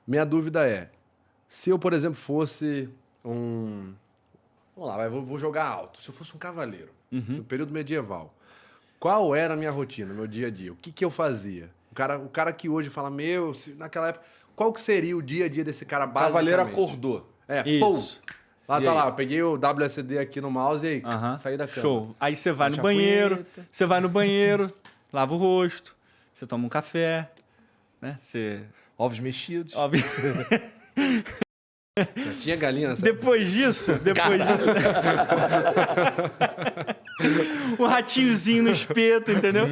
Minha dúvida é, se eu, por exemplo, fosse um... Vamos lá, vou jogar alto. Se eu fosse um cavaleiro, no período medieval, qual era a minha rotina, meu dia a dia? O que eu fazia? O cara que hoje fala, naquela época, qual que seria o dia a dia desse cara basicamente? Cavaleiro acordou. Isso. Pô! Lá E tá aí? lá, eu peguei o WSD aqui no mouse e aí, saí da cama. Show. Aí você vai Bate no a banheiro, punheta. você vai no banheiro, lava o rosto, você toma um café, né? Você... Ovos mexidos. Óbvio. Já tinha galinha nessa Depois disso, um ratinhozinho no espeto, entendeu?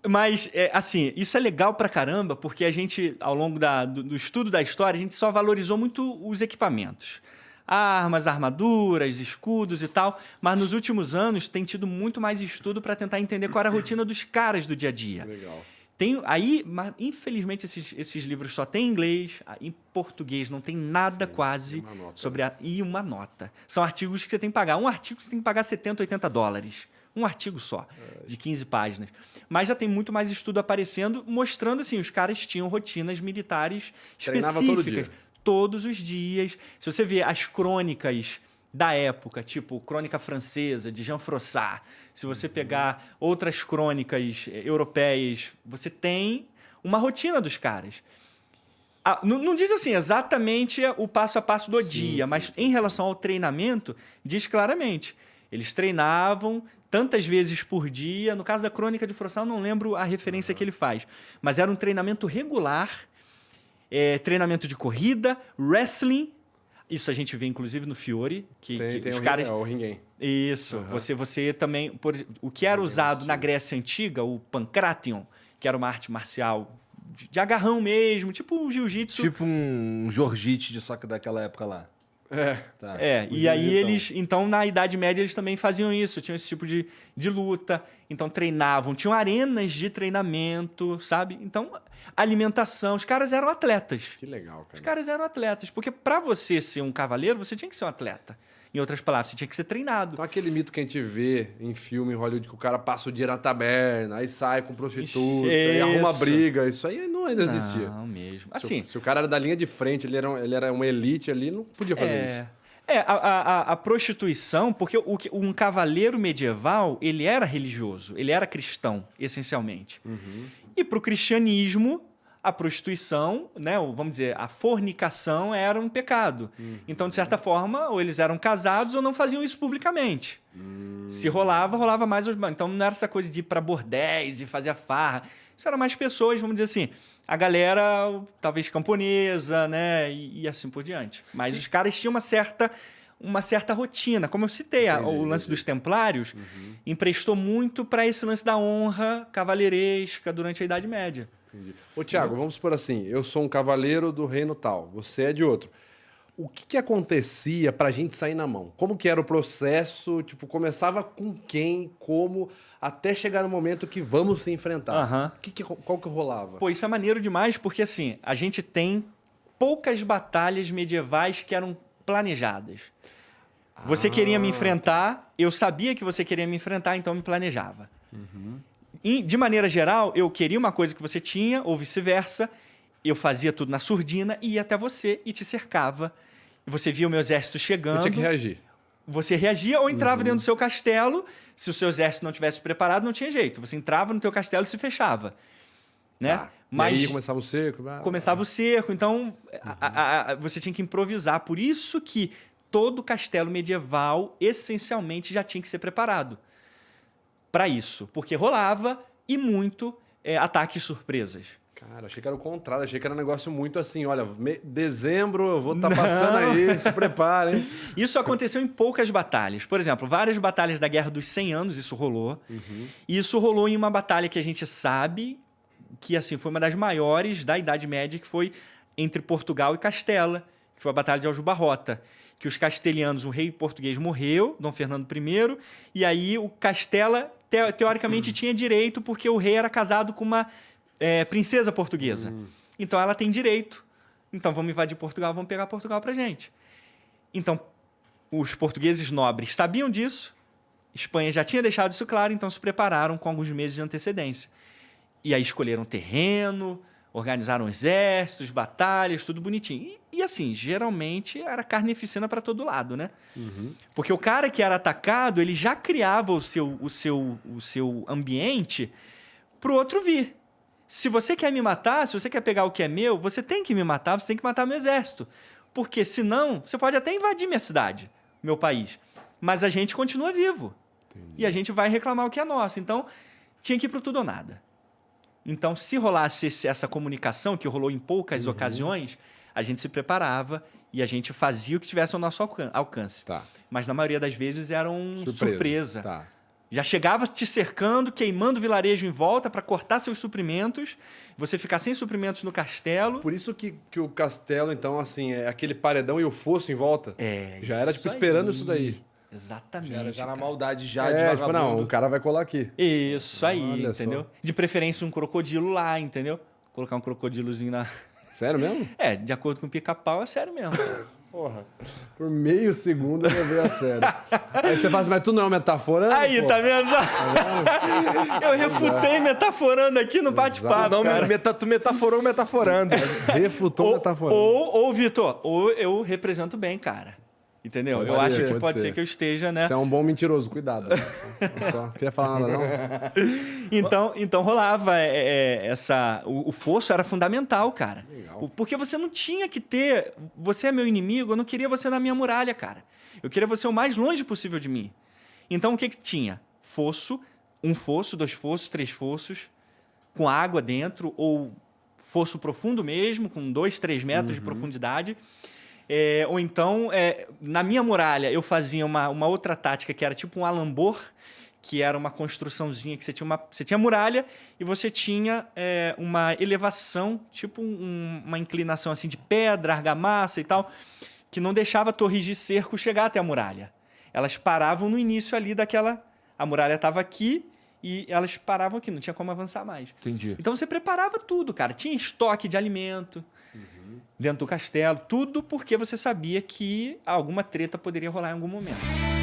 Mas, assim, isso é legal pra caramba, porque a gente, ao longo do estudo da história, a gente só valorizou muito os equipamentos. Armas, armaduras, escudos e tal, mas nos últimos anos tem tido muito mais estudo para tentar entender qual era a rotina dos caras do dia a dia. Legal. Mas, infelizmente, esses livros só tem em inglês, em português não tem nada quase uma nota, sobre e uma nota. São artigos que você tem que pagar. Um artigo você tem que pagar $70, $80. Um artigo só, de 15 páginas. Mas já tem muito mais estudo aparecendo, mostrando assim, os caras tinham rotinas militares Treinava específicas. todo dia. Todos os dias. Se você vê as crônicas da época, tipo Crônica Francesa, de Jean Froissart, se você pegar outras crônicas europeias, você tem uma rotina dos caras. Não diz assim exatamente o passo a passo do dia, mas em relação ao treinamento, diz claramente. Eles treinavam tantas vezes por dia. No caso da Crônica de Froissart, eu não lembro a referência que ele faz, mas era um treinamento regular, treinamento de corrida, wrestling. Isso a gente vê, inclusive, no Fiore, que os caras... o Ringen. Isso. Você também... O que era usado na Grécia Antiga, o Pancration, que era uma arte marcial de agarrão mesmo, tipo um jiu-jitsu. Tipo um Jorjite de só que daquela época lá. Tá. E aí eles... Então, na Idade Média, eles também faziam isso. Tinham esse tipo de luta. Então, treinavam. Tinham arenas de treinamento, sabe? Então, alimentação. Os caras eram atletas. Que legal, cara. Os caras eram atletas. Porque para você ser um cavaleiro, você tinha que ser um atleta. Em outras palavras, você tinha que ser treinado. Então, aquele mito que a gente vê em filme em Hollywood, que o cara passa o dia na taberna, aí sai com prostituta, e arruma briga. Isso aí ainda existia. Não, mesmo. Assim, Se o cara era da linha de frente, ele era uma elite ali, não podia fazer isso. A prostituição, porque um cavaleiro medieval, ele era religioso, ele era cristão, essencialmente. E para o cristianismo, a prostituição, né, vamos dizer, a fornicação era um pecado. Então, de certa forma, ou eles eram casados ou não faziam isso publicamente. Se rolava mais... Então, não era essa coisa de ir para bordéis e fazer a farra. Isso eram mais pessoas, vamos dizer assim, a galera talvez camponesa, né, e assim por diante. Mas os caras tinham uma certa rotina. Como eu citei, o lance dos templários emprestou muito para esse lance da honra cavaleiresca durante a Idade Média. Entendi. Ô, Thiago, vamos supor assim, eu sou um cavaleiro do reino tal, você é de outro. O que acontecia pra gente sair na mão? Como que era o processo? Tipo, começava com quem, como, até chegar no momento que vamos se enfrentar. Qual que rolava? Pô, isso é maneiro demais, porque assim, a gente tem poucas batalhas medievais que eram planejadas. Você queria me enfrentar, eu sabia que você queria me enfrentar, então eu me planejava. De maneira geral, eu queria uma coisa que você tinha, ou vice-versa, eu fazia tudo na surdina, e ia até você e te cercava. E você via o meu exército chegando. Eu tinha que reagir. Você reagia ou entrava dentro do seu castelo. Se o seu exército não tivesse preparado, não tinha jeito. Você entrava no teu castelo e se fechava. Né? Tá. Mas e aí começava o cerco. Começava o cerco. Então, você tinha que improvisar. Por isso que todo castelo medieval, essencialmente, já tinha que ser preparado para isso. Porque rolava e muito ataques surpresas. Cara, achei que era o contrário. Achei que era um negócio muito assim, olha, dezembro eu vou estar passando aí, se preparem. Isso aconteceu em poucas batalhas. Por exemplo, várias batalhas da Guerra dos 100 Anos, isso rolou. E isso rolou em uma batalha que a gente sabe que assim, foi uma das maiores da Idade Média, que foi entre Portugal e Castela, que foi a Batalha de Aljubarrota. Que os castelhanos, o rei português morreu, Dom Fernando I, e aí o Castela, teoricamente, tinha direito, porque o rei era casado com uma princesa portuguesa. Então, ela tem direito. Então, vamos invadir Portugal, vamos pegar Portugal pra gente. Então, os portugueses nobres sabiam disso, Espanha já tinha deixado isso claro, então se prepararam com alguns meses de antecedência. E aí escolheram terreno, Organizaram exércitos, batalhas, tudo bonitinho. E assim, geralmente era carnificina para todo lado, né? Porque o cara que era atacado, ele já criava o seu ambiente pro outro vir. Se você quer me matar, se você quer pegar o que é meu, você tem que me matar, você tem que matar meu exército. Porque senão, você pode até invadir minha cidade, meu país. Mas a gente continua vivo. E a gente vai reclamar o que é nosso. Então, tinha que ir pro tudo ou nada. Então, se rolasse essa comunicação, que rolou em poucas ocasiões, a gente se preparava e a gente fazia o que tivesse ao nosso alcance. Tá. Mas, na maioria das vezes, era surpresa. Tá. Já chegava te cercando, queimando o vilarejo em volta para cortar seus suprimentos, você ficar sem suprimentos no castelo. Por isso que o castelo, então, assim, é aquele paredão e o fosso em volta. Já era, tipo, esperando isso daí. Exatamente. Já na cara. maldade, já de Tipo, vagabundo. não, o cara vai colar aqui. Isso aí, Olha entendeu? só. De preferência um crocodilo lá, entendeu? Colocar um crocodilozinho na... Sério mesmo? De acordo com o pica-pau, é sério mesmo. Porra. Por meio segundo eu levei a sério. Aí você fala assim, mas tu não é metaforando? Aí, pô? tá vendo? Eu refutei metaforando aqui no bate-papo, Não, cara. tu metaforou metaforando. Refutou metaforando. Ou, Vitor, ou eu represento bem, cara. Entendeu? Pode eu ser, acho que pode pode ser. ser que eu esteja, né? Você é um bom mentiroso, cuidado. Só queria falar nada, não? Então rolava o fosso era fundamental, cara. Legal. Porque você não tinha que ter... Você é meu inimigo, eu não queria você na minha muralha, cara. Eu queria você o mais longe possível de mim. Então, o que tinha? Fosso, 1 fosso, 2 fossos, 3 fossos, com água dentro, ou fosso profundo mesmo, com 2, 3 metros de profundidade. Ou então, na minha muralha, eu fazia uma outra tática, que era tipo um alambor, que era uma construçãozinha que você tinha muralha e você tinha uma elevação, tipo uma inclinação assim de pedra, argamassa e tal, que não deixava torres de cerco chegar até a muralha. Elas paravam no início ali daquela... A muralha estava aqui e elas paravam aqui, não tinha como avançar mais. Entendi. Então você preparava tudo, cara. Tinha estoque de alimento dentro do castelo, tudo porque você sabia que alguma treta poderia rolar em algum momento.